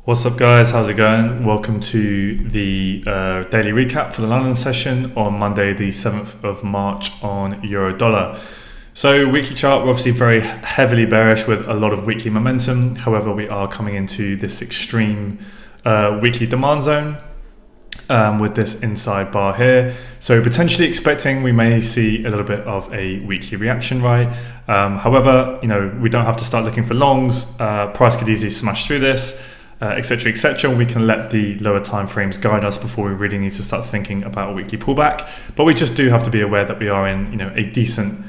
What's up, guys? How's it going? Welcome to the daily recap for the London session on Monday, the 7th of March on Euro Dollar. So weekly chart, we're obviously very heavily bearish with a lot of weekly momentum. However, we are coming into this extreme weekly demand zone with this inside bar here. So potentially expecting we may see a little bit of a weekly reaction, right? However, we don't have to start looking for longs. Price could easily smash through this. Etc, etc. We can let the lower time frames guide us before we really need to start thinking about a weekly pullback. But we just do have to be aware that we are in a decent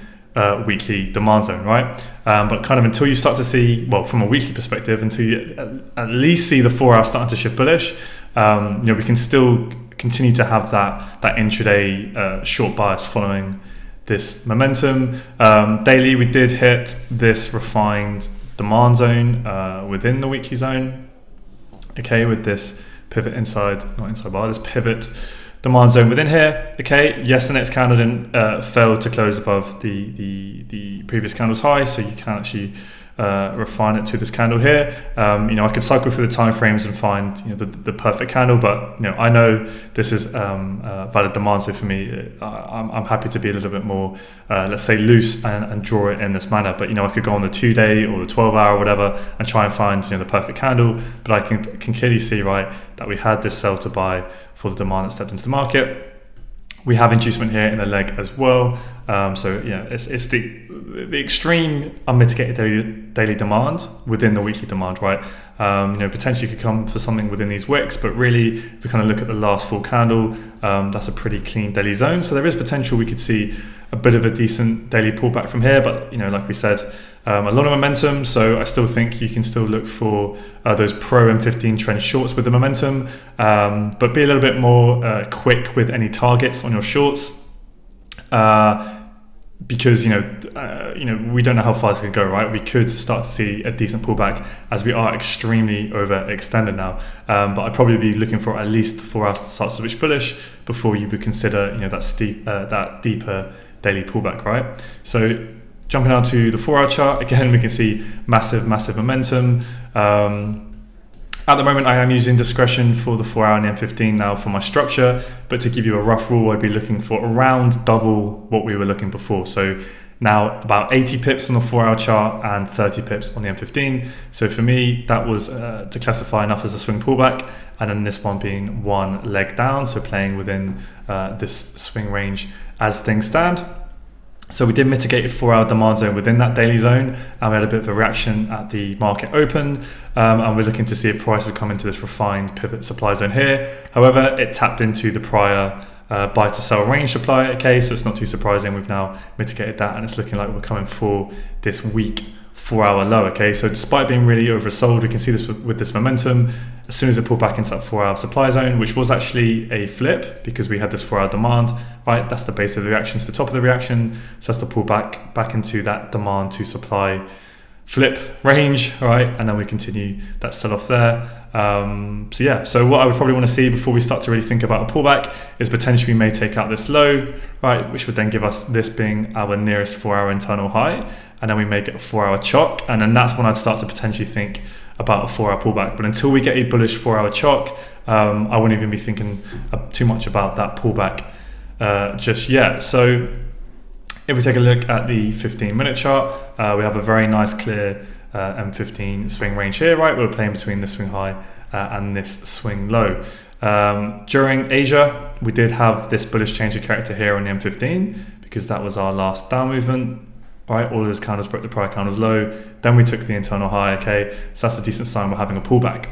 weekly demand zone, right? But kind of until you start to see, well, from a weekly perspective, until you at least see the 4 hour starting to shift bullish, we can still continue to have that intraday short bias following this momentum. Daily, we did hit this refined demand zone within the weekly zone. Okay, with this pivot this pivot demand zone within here. Okay, yes, the next candle didn't fail to close above the previous candle's high, so you can actually refine it to this candle here. I could cycle through the time frames and find the perfect candle, but I know this is valid demand. So for me, I'm happy to be a little bit more, let's say, loose and draw it in this manner. But I could go on the 2-day or the 12-hour or whatever and try and find the perfect candle. But I can clearly see, right, that we had this sell to buy for the demand that stepped into the market. We have inducement here in the leg as well. It's the extreme unmitigated daily demand within the weekly demand, right? Potentially could come for something within these wicks, but really, if we kind of look at the last full candle, that's a pretty clean daily zone. So there is potential we could see a bit of a decent daily pullback from here, but like we said, a lot of momentum. So I still think you can still look for those pro M15 trend shorts with the momentum, but be a little bit more quick with any targets on your shorts. Because we don't know how far it's going to go, right? We could start to see a decent pullback as we are extremely overextended now. But I'd probably be looking for at least 4 hours to start to switch bullish before you would consider that deeper daily pullback, right? So jumping out to the 4 hour chart, again, we can see massive momentum. At the moment, I am using discretion for the 4 hour and the M15 now for my structure, but to give you a rough rule, I'd be looking for around double what we were looking before. So now about 80 pips on the 4 hour chart and 30 pips on the M15. So for me, that was to classify enough as a swing pullback, and then this one being one leg down, so playing within this swing range as things stand. So we did mitigate a 4 hour demand zone within that daily zone, and we had a bit of a reaction at the market open, and we're looking to see if price would come into this refined pivot supply zone here. However, it tapped into the prior buy to sell range supply. Okay, so it's not too surprising, we've now mitigated that, and it's looking like we're coming for this weak 4 hour low. Okay, so despite being really oversold, we can see this with this momentum. As soon as it pulled back into that 4 hour supply zone, which was actually a flip because we had this 4 hour demand, right? That's the base of the reaction to the top of the reaction. So that's the pull back into that demand to supply flip range, right? And then we continue that sell off there. So what I would probably want to see before we start to really think about a pullback is potentially we may take out this low, right? Which would then give us this being our nearest 4 hour internal high. And then we may get a 4 hour chock. And then that's when I'd start to potentially think about a 4 hour pullback. But until we get a bullish 4 hour chock, I wouldn't even be thinking too much about that pullback just yet. So if we take a look at the 15-minute chart, we have a very nice clear M15 swing range here, right? We're playing between this swing high and this swing low. During Asia, we did have this bullish change of character here on the M15 because that was our last down movement. Right, all of those candles broke the prior candles low. Then we took the internal high. Okay, so that's a decent sign we're having a pullback.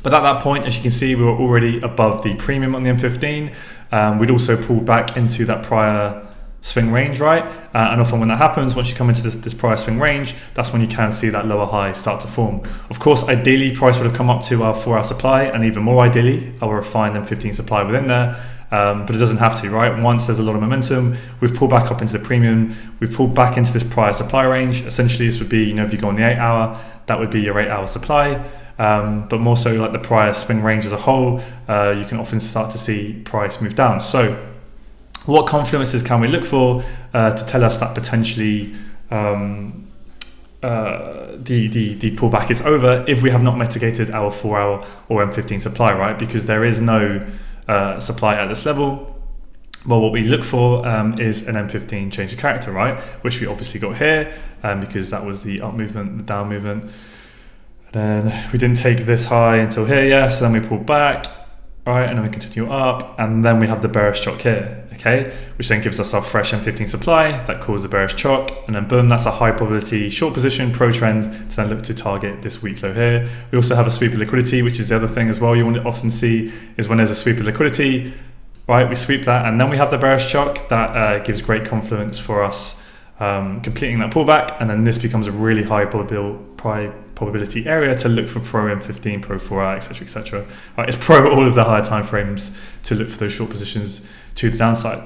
But at that point, as you can see, we were already above the premium on the M15. We'd also pulled back into that prior swing range, right? And often when that happens, once you come into this prior swing range, that's when you can see that lower high start to form. Of course, ideally, price would have come up to our 4 hour supply, and even more ideally, our refined M15 supply within there. But it doesn't have to, right? Once there's a lot of momentum, we've pulled back up into the premium, we've pulled back into this prior supply range. Essentially, this would be, if you go on the 8 hour, that would be your 8 hour supply. But more so like the prior swing range as a whole, you can often start to see price move down. So what confluences can we look for to tell us that potentially the pullback is over if we have not mitigated our 4-hour or M15 supply, right? Because there is no supply at this level. Well, what we look for is an M15 change of character, right? Which we obviously got here because that was the up movement, the down movement. And then we didn't take this high until here, yeah. So then we pull back, right? And then we continue up, and then we have the bearish chock here, okay? Which then gives us our fresh M15 supply that caused the bearish chock, and then boom, that's a high probability short position pro trend to then look to target this weak low here. We also have a sweep of liquidity, which is the other thing as well you want to often see is when there's a sweep of liquidity. Right, we sweep that, and then we have the bearish chock that gives great confluence for us completing that pullback, and then this becomes a really high probability area to look for pro M15, pro 4-hour, etc., etc. Right, it's pro all of the higher time frames to look for those short positions to the downside.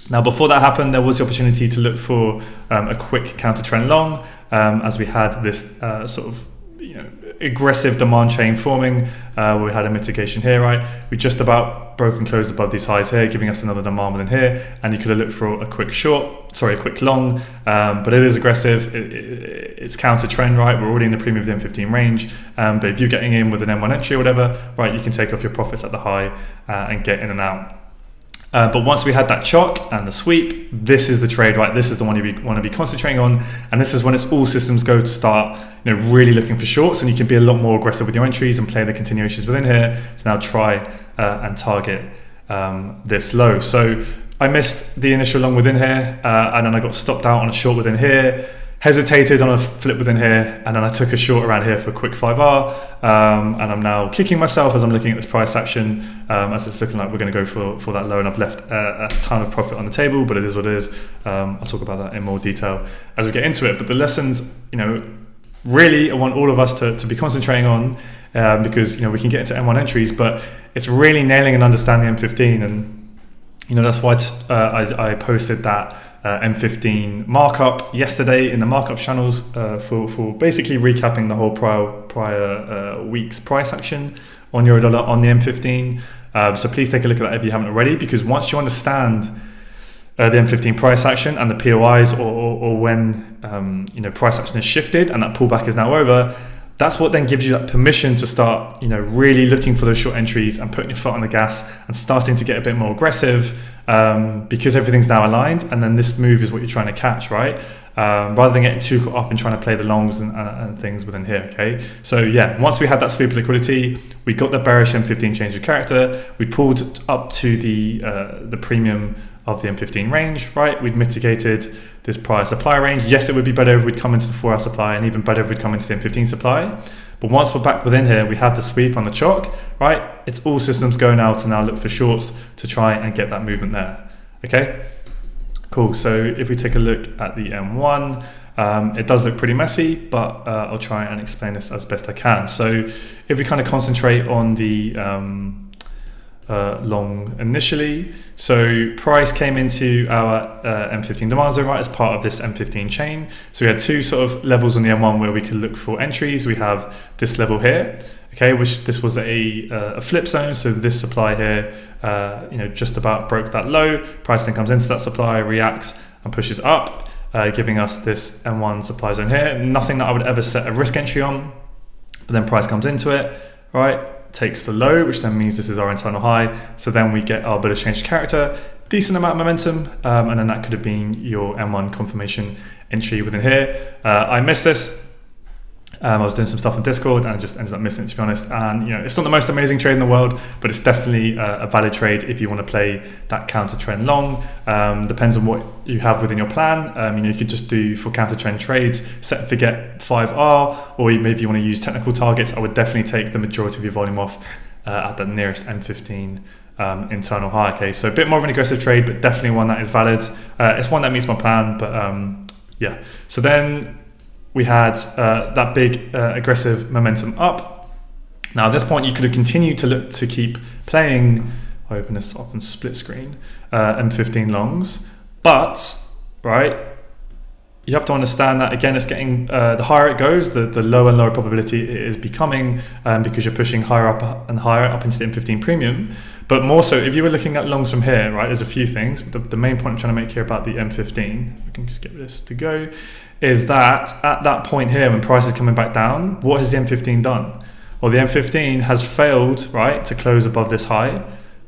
Now, before that happened, there was the opportunity to look for a quick counter trend long, as we had this sort of aggressive demand chain forming. We had a mitigation here, right? We just about broke and closed above these highs here, giving us another demand within here, and you could have looked for a quick long, but it is aggressive. It's counter trend, right? We're already in the premium of the M15 range, but if you're getting in with an M1 entry or whatever, right, you can take off your profits at the high and get in and out. But once we had that chock and the sweep, this is the trade, right? This is the one you want to be concentrating on, and this is when it's all systems go to start, really looking for shorts, and you can be a lot more aggressive with your entries and play the continuations within here to now try and target this low. So I missed the initial long within here, and then I got stopped out on a short within here. Hesitated on a flip within here, and then I took a short around here for a quick 5R, and I'm now kicking myself as I'm looking at this price action, as it's looking like we're going to go for that low, and I've left a ton of profit on the table, but it is what it is. I'll talk about that in more detail as we get into it. But the lessons, really I want all of us to be concentrating on, because we can get into M1 entries, but it's really nailing and understanding M15, and that's why I posted that M15 markup yesterday in the markup channels for basically recapping the whole prior week's price action on Eurodollar on the M15. So please take a look at that if you haven't already, because once you understand the M15 price action and the POIs, or when price action is shifted and that pullback is now over, that's what then gives you that permission to start really looking for those short entries and putting your foot on the gas and starting to get a bit more aggressive, because everything's now aligned, and then this move is what you're trying to catch, right? Rather than getting too caught up and trying to play the longs and things within here, okay? So yeah, once we had that sweep of liquidity, we got the bearish M15 change of character, we pulled up to the premium of the M15 range, right? We'd mitigated this prior supply range. Yes, it would be better if we'd come into the 4-hour supply, and even better if we'd come into the M15 supply. But once we're back within here, we have the sweep on the chock, right? It's all systems go now to now look for shorts to try and get that movement there, okay? Cool, so if we take a look at the M1, it does look pretty messy, but I'll try and explain this as best I can. So if we kind of concentrate on the long initially, so price came into our M15 demand zone, right, as part of this M15 chain. So we had two sort of levels on the M1 where we could look for entries. We have this level here, okay, which this was a flip zone. So this supply here, just about broke that low. Price then comes into that supply, reacts and pushes up, giving us this M1 supply zone here. Nothing that I would ever set a risk entry on, but then price comes into it, right? Takes the low, which then means this is our internal high. So then we get our bullish change of character, decent amount of momentum, and then that could have been your M1 confirmation entry within here. I missed this. I was doing some stuff on Discord and I just ended up missing it, to be honest. And it's not the most amazing trade in the world, but it's definitely a valid trade if you want to play that counter trend long. Depends on what you have within your plan. You could just do for counter trend trades, set and forget 5R, or maybe you want to use technical targets. I would definitely take the majority of your volume off at the nearest M15 internal high. Okay, so a bit more of an aggressive trade, but definitely one that is valid. It's one that meets my plan, but yeah. So then we had that big aggressive momentum up. Now at this point you could have continued to look to keep playing, I'll open this up on split screen, M15 longs, but right, you have to understand that, again, it's getting, the higher it goes, the lower and lower probability it is becoming, because you're pushing higher up and higher up into the M15 premium. But more so, if you were looking at longs from here, right, there's a few things. The main point I'm trying to make here about the M15, if we can just get this to go, is that at that point here, when price is coming back down, what has the M15 done? Well, the M15 has failed, right, to close above this high.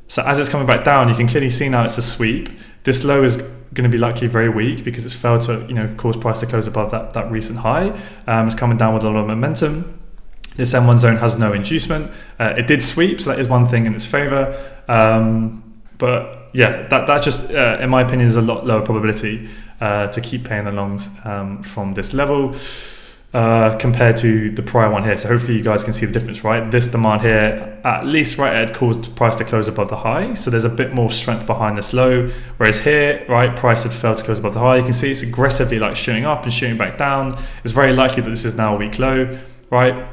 So as it's coming back down, you can clearly see now it's a sweep. This low is going to be likely very weak because it's failed to, cause price to close above that recent high. It's coming down with a lot of momentum. This M1 zone has no inducement. It did sweep, so that is one thing in its favor. But yeah, that just, in my opinion, is a lot lower probability to keep paying the longs from this level compared to the prior one here. So hopefully you guys can see the difference, right? This demand here, at least right, it caused the price to close above the high. So there's a bit more strength behind this low. Whereas here, right, price had failed to close above the high. You can see it's aggressively like shooting up and shooting back down. It's very likely that this is now a weak low, right?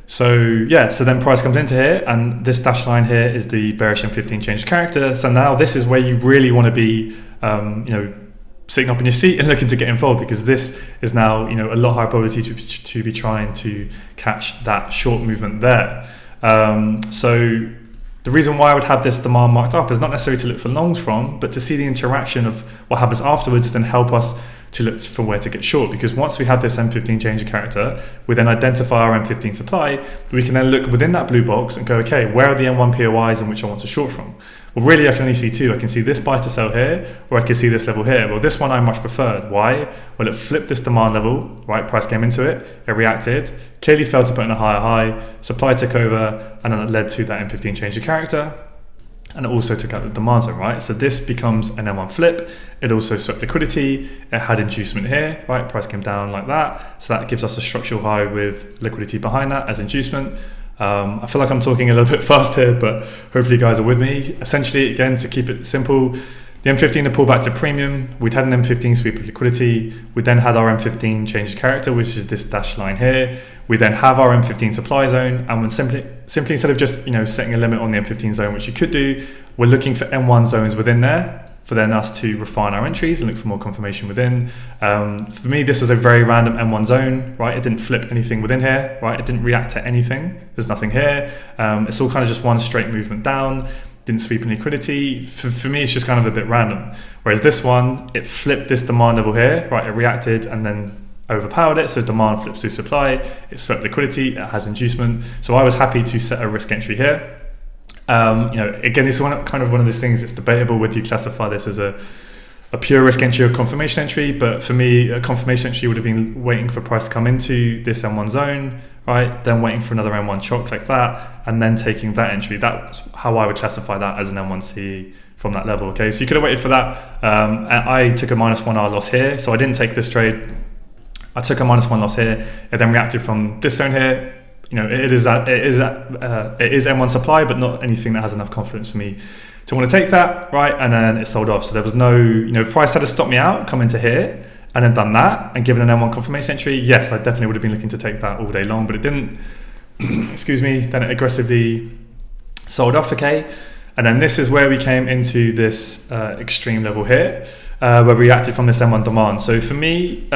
So then price comes into here, and this dashed line here is the bearish M15 change of character. So now this is where you really want to be, sitting up in your seat and looking to get involved, because this is now, a lot higher probability to be trying to catch that short movement there. So the reason why I would have this demand marked up is not necessarily to look for longs from, but to see the interaction of what happens afterwards, then help us to look for where to get short. Because once we have this M15 change of character, we then identify our M15 supply. We can then look within that blue box and go, okay, where are the M1 POIs in which I want to short from? Well, really, I can only see two. I can see this buy to sell here, or I can see this level here. Well, this one I much preferred. Why? Well, it flipped this demand level, right? Price came into it, it reacted, clearly failed to put in a higher high, supply took over, and then it led to that M15 change of character. And it also took out the demand zone, right? So this becomes an M1 flip. It also swept liquidity. It had inducement here, right? Price came down like that. So that gives us a structural high with liquidity behind that as inducement. I feel like I'm talking a little bit fast here, but hopefully you guys are with me. Essentially, again, to keep it simple, the M15 to pull back to premium. We'd had an M15 sweep with liquidity. We then had our M15 change of character, which is this dashed line here. We then have our M15 supply zone, and when simply instead of just setting a limit on the M15 zone, which you could do, we're looking for M1 zones within there for then us to refine our entries and look for more confirmation within. For me, this was a very random M1 zone, right? It didn't flip anything within here, right? It didn't react to anything. There's nothing here. It's all kind of just one straight movement down. Didn't sweep in liquidity. For me, it's just kind of a bit random. Whereas this one, it flipped this demand level here, right? It reacted and then overpowered it. So demand flips to supply. It swept liquidity. It has inducement. So I was happy to set a risk entry here. Again, this is kind of one of those things. It's debatable whether you classify this as a pure risk entry or confirmation entry. But for me, a confirmation entry would have been waiting for price to come into this M1 zone, right? Then waiting for another M1 choke like that, and then taking that entry. That's how I would classify that as an M1C from that level. Okay, so you could have waited for that. I took a -1 hour loss here, so I didn't take this trade. I took a -1 loss here. It then reacted from this zone here. It is M1 supply, but not anything that has enough confidence for me to want to take that, right? And then it sold off. So there was no, if price had to stop me out, come into here, and then done that, and given an M1 confirmation entry, yes, I definitely would have been looking to take that all day long, but it didn't. Excuse me. Then it aggressively sold off, okay? And then this is where we came into this extreme level here, where we reacted from this M1 demand. So for me,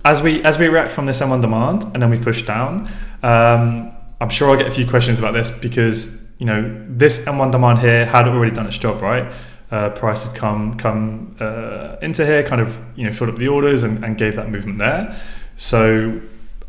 as we react from this M1 demand and then we push down, I'm sure I'll get a few questions about this because this M1 demand here had already done its job, right? Price had come into here, kind of filled up the orders and gave that movement there. So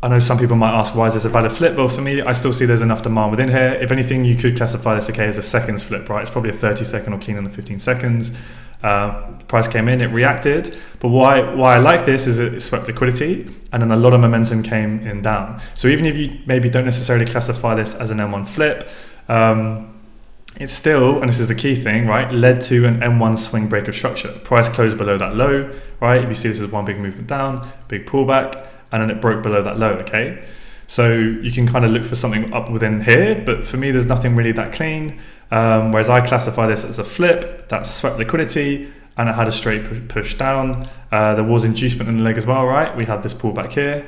I know some people might ask, why is this a valid flip? Well, for me, I still see there's enough demand within here. If anything, you could classify this as a seconds flip, right? It's probably a 30-second or clean on the 15 seconds. Price came in, it reacted. But why I like this is it swept liquidity, and then a lot of momentum came in down. So even if you maybe don't necessarily classify this as an M1 flip, it's still, and this is the key thing, right, led to an M1 swing breaker structure. Price closed below that low, right? If you see this is one big movement down, big pullback, and then it broke below that low, okay? So you can kind of look for something up within here, but for me, there's nothing really that clean. Whereas I classify this as a flip that swept liquidity and it had a straight push down. There was inducement in the leg as well, right? We had this pullback here.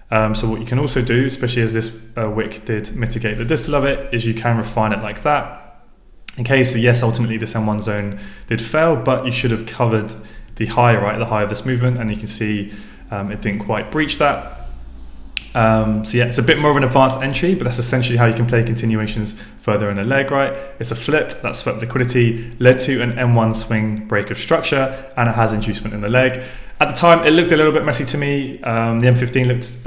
So what you can also do, especially as this wick did mitigate the distal of it, is you can refine it like that. Okay, so yes, ultimately this M1 zone did fail, but you should have covered the high, right, the high of this movement, and you can see it didn't quite breach that. So yeah, it's a bit more of an advanced entry, but that's essentially how you can play continuations further in the leg, right? It's a flip, that swept liquidity, led to an M1 swing break of structure, and it has inducement in the leg. At the time, it looked a little bit messy to me. The M15 looked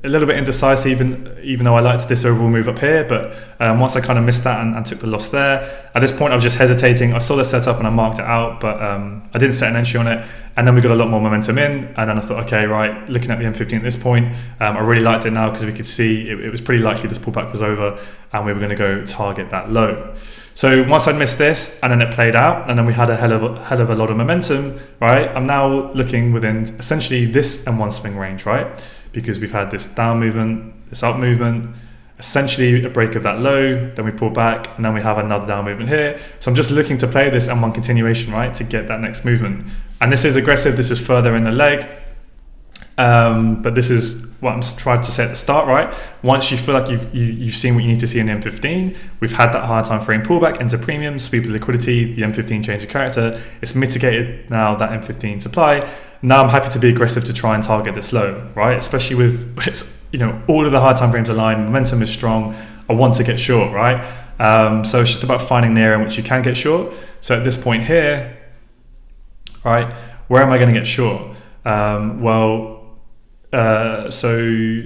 a little bit indecisive, even though I liked this overall move up here. But once I kind of missed that and took the loss there, at this point I was just hesitating. I saw the setup and I marked it out, but I didn't set an entry on it. And then we got a lot more momentum in, and then I thought, okay, right, looking at the M15 at this point, I really liked it now because we could see it was pretty likely this pullback was over, and we were going to go target that low. So once I'd missed this, and then it played out, and then we had a hell of a lot of momentum, right? I'm now looking within essentially this M1 swing range, right? Because we've had this down movement, this up movement, essentially a break of that low, then we pull back, and then we have another down movement here. So I'm just looking to play this M1 continuation, right, to get that next movement. And this is aggressive, this is further in the leg. But this is what I'm trying to say at the start, right? Once you feel like you've seen what you need to see in the M15, we've had that higher time frame pullback into premium, sweep of liquidity, the M15 change of character. It's mitigated now that M15 supply. Now I'm happy to be aggressive to try and target this low, right? Especially with all of the higher time frames aligned, momentum is strong. I want to get short, right? So it's just about finding the area in which you can get short. So at this point here, right, where am I going to get short? So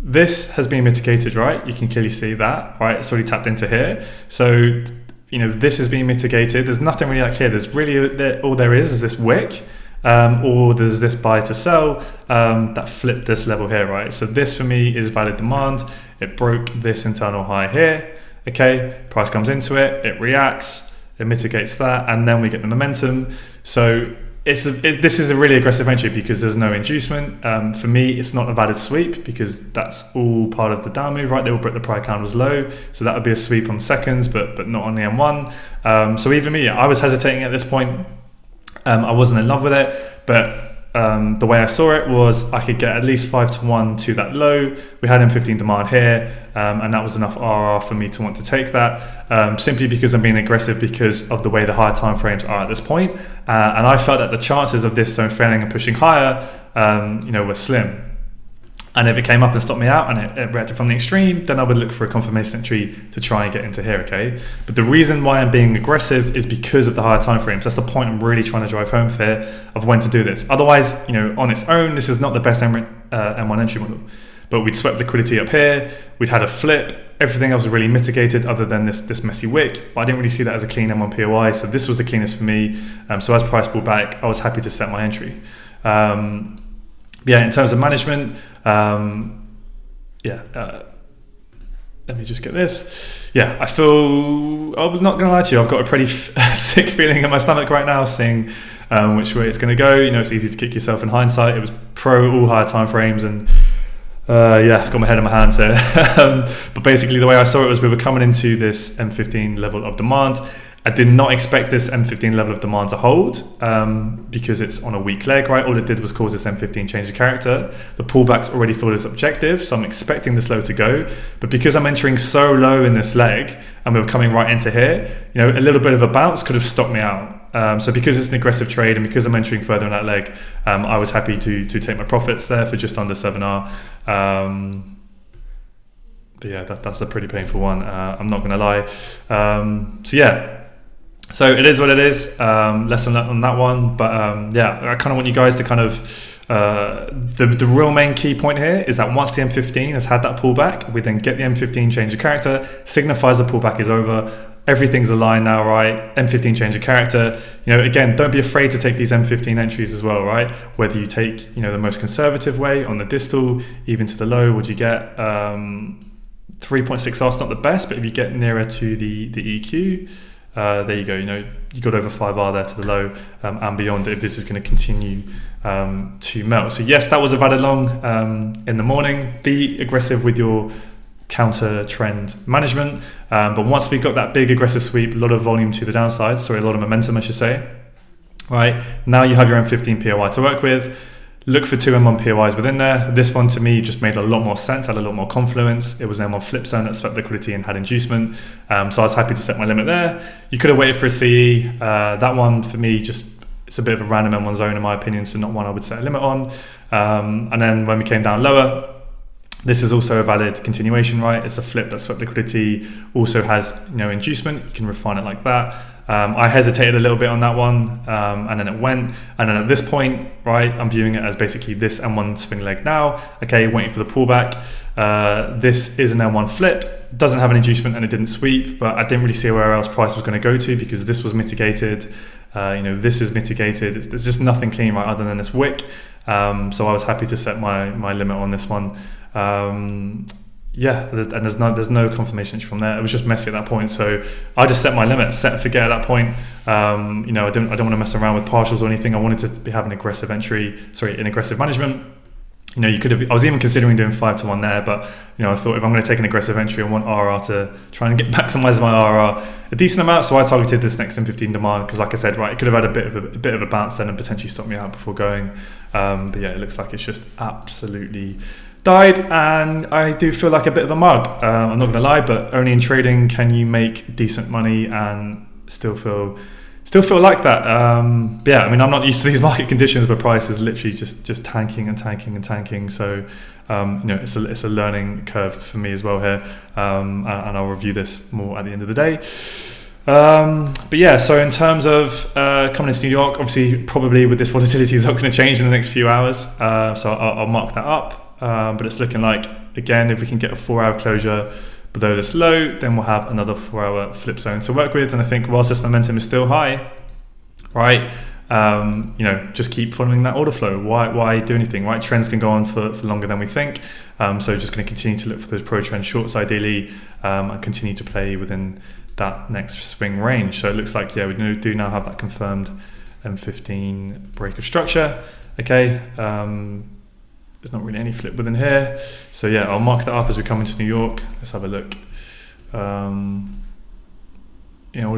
this has been mitigated, right? You can clearly see that, right? It's already tapped into here. So, this has been mitigated. There's nothing really clear. There's really, all there is this wick, or there's this buy to sell that flipped this level here, right? So this for me is valid demand. It broke this internal high here. Okay, price comes into it, it reacts, it mitigates that, and then we get the momentum. So this is a really aggressive entry because there's no inducement. For me, it's not a valid sweep because that's all part of the down move, right? They will break the price candles low, so that would be a sweep on seconds, but not on the M1. So even me, I was hesitating at this point. I wasn't in love with it, but the way I saw it was I could get at least 5-1 to that low. We had M15 demand here, and that was enough RR for me to want to take that, simply because I'm being aggressive because of the way the higher time frames are at this point. And I felt that the chances of this zone failing and pushing higher, were slim. And if it came up and stopped me out and it reacted from the extreme, then I would look for a confirmation entry to try and get into here, okay? But the reason why I'm being aggressive is because of the higher time frames. That's the point I'm really trying to drive home here of when to do this. Otherwise, on its own, this is not the best M1 entry model. But we'd swept liquidity up here, we'd had a flip, everything else was really mitigated other than this messy wick. But I didn't really see that as a clean M1 POI, so this was the cleanest for me. So as price pulled back, I was happy to set my entry. In terms of management, let me just get this. I feel, I'm not gonna lie to you, I've got a pretty sick feeling in my stomach right now, seeing which way it's gonna go. It's easy to kick yourself in hindsight. It was pro all higher time frames, and I've got my head in my hands here. But basically the way I saw it was we were coming into this M15 level of demand. I did not expect this M15 level of demand to hold because it's on a weak leg, right? All it did was cause this M15 change of character. The pullback's already filled its objective, so I'm expecting this low to go. But because I'm entering so low in this leg and we were coming right into here, a little bit of a bounce could have stopped me out. So because it's an aggressive trade and because I'm entering further in that leg, I was happy to take my profits there for just under 7R. But that's a pretty painful one. I'm not going to lie. So it is what it is. Lesson on that one. But I kind of want you guys to kind of the real main key point here is that once the M15 has had that pullback, we then get the M15 change of character, signifies the pullback is over. Everything's aligned now, right? M15 change of character. Again, don't be afraid to take these M15 entries as well, right? Whether you take, the most conservative way on the distal, even to the low, would you get 3.6R is not the best, but if you get nearer to the EQ, there you go. You got over 5R there to the low and beyond if this is going to continue to melt. So yes, that was a valid long in the morning. Be aggressive with your counter trend management, but once we got that big aggressive sweep, a lot of volume to the downside, a lot of momentum I should say, right? Now you have your M15 POI to work with. Look for 2 M1 POIs within there. This one to me just made a lot more sense, had a lot more confluence. It was an M1 flip zone that swept liquidity and had inducement. So I was happy to set my limit there. You could have waited for a CE. That one for me just it's a bit of a random M1 zone in my opinion, so not one I would set a limit on. And then when we came down lower, this is also a valid continuation, right? It's a flip that swept liquidity, also has no inducement. You can refine it like that. I hesitated a little bit on that one, and then it went. And then at this point, right, I'm viewing it as basically this M1 swing leg now. Okay, waiting for the pullback. This is an M1 flip, doesn't have an inducement and it didn't sweep, but I didn't really see where else price was going to go to because this was mitigated. This is mitigated. There's just nothing clean, right, other than this wick. So I was happy to set my limit on this one. And there's no confirmation from there. It was just messy at that point, so I just set my limit, set and forget at that point. I don't want to mess around with partials or anything. I wanted to be having aggressive management. I was even considering doing 5-1 there, but I thought if I'm going to take an aggressive entry, I want RR to try and maximize my RR a decent amount. So I targeted this next M15 demand because, like I said, right, it could have had a bit of a bounce then and potentially stopped me out before going. But yeah, it looks like it's just absolutely died, and I do feel like a bit of a mug. I'm not going to lie, but only in trading can you make decent money and still feel like that. But yeah, I mean, I'm not used to these market conditions where price is literally just tanking and tanking and tanking. So it's a learning curve for me as well here, and I'll review this more at the end of the day. But yeah, so in terms of coming into New York, obviously probably with this volatility is not going to change in the next few hours, so I'll mark that up. But it's looking like, again, if we can get a 4-hour closure below this low, then we'll have another 4-hour flip zone to work with. And I think whilst this momentum is still high, right, just keep following that order flow. Why do anything, right? Trends can go on for longer than we think. So just going to continue to look for those pro trend shorts ideally, and continue to play within that next swing range. So it looks like, yeah, we do now have that confirmed M15 break of structure. Okay. There's not really any flip within here. So yeah, I'll mark that up as we come into New York. Let's have a look. All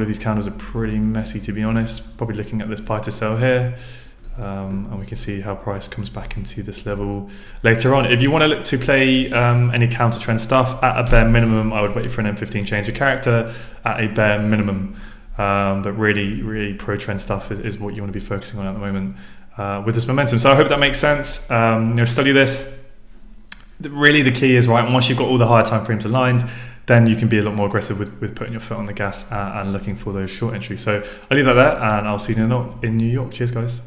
of these candles are pretty messy, to be honest. Probably looking at this buy to sell here. And we can see how price comes back into this level later on. If you want to look to play any counter trend stuff, at a bare minimum, I would wait for an M15 change of character at a bare minimum. But really, really pro trend stuff is what you want to be focusing on at the moment. With this momentum. So I hope that makes sense. Study this. Really the key is, right, once you've got all the higher time frames aligned, then you can be a lot more aggressive with putting your foot on the gas and looking for those short entries. So I'll leave that there, and I'll see you in New York. Cheers, guys.